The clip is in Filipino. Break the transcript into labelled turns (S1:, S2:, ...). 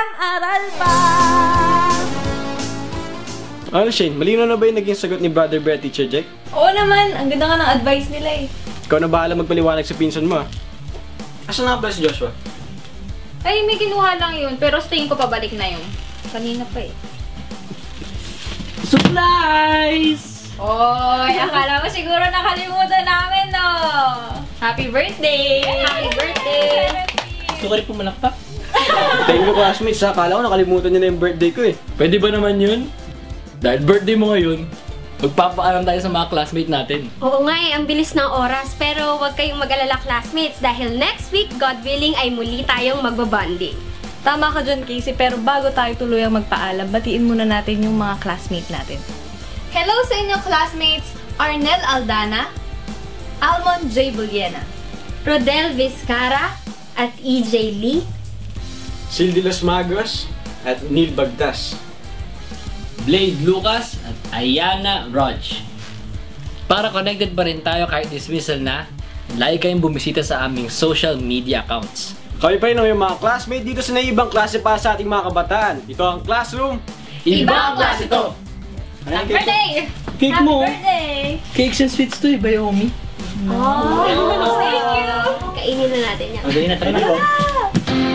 S1: Walang aral pa!
S2: Ano, Shane? Malino na ba yung naging sagot ni Brother Bear, Teacher Jack?
S1: Oo naman, ang ganda nga ng advice nila eh.
S2: Ikaw na bahala magpaliwanag sa pinsan mo, ah. Asan na ba si Joshua?
S3: Ay, may kinuha lang yun. Pero sa tingin ko pabalik na yun. Kanina pa eh.
S1: Supplies!
S3: Oy, akala mo siguro nakalimutan namin, no? Happy birthday! Happy birthday!
S4: Gusto ko rin pumalakpak.
S2: Thank you, classmates, ha. Akala ko nakalimutan niyo na yung birthday ko, eh.
S4: Pwede ba naman yun? Dahil birthday mo ngayon, magpapaalam tayo sa mga classmate natin.
S5: Oo nga ang bilis ng oras. Pero huwag kayong mag-alala classmates dahil next week, God willing, ay muli tayong magbabonding.
S1: Tama ka dyan, Casey, pero bago tayo tuluyang magpaalam, batiin muna natin yung mga classmate natin.
S3: Hello sa inyo classmates! Arnel Aldana, Almond J. Buliena,
S5: Rodel Vizcara at EJ Lee.
S2: Sildy Los Magos at Neil Bagtas.
S4: Blade Lucas at Ayana Raj. Para connected pa rin tayo kahit dismissal na, lagi kayong bumisita sa aming social media accounts.
S2: Kami pa rin ang mga classmate dito sa naibang klase para sa ating mga kabataan. Ito ang Classroom.
S4: Ibang klase to!
S3: Happy birthday!
S4: Cake
S1: Happy
S4: mo!
S1: birthday!
S4: Cakes and sweets to eh, by Omi.
S5: Oh, thank you! Kainin na natin yan.
S4: Magaling na tayo na.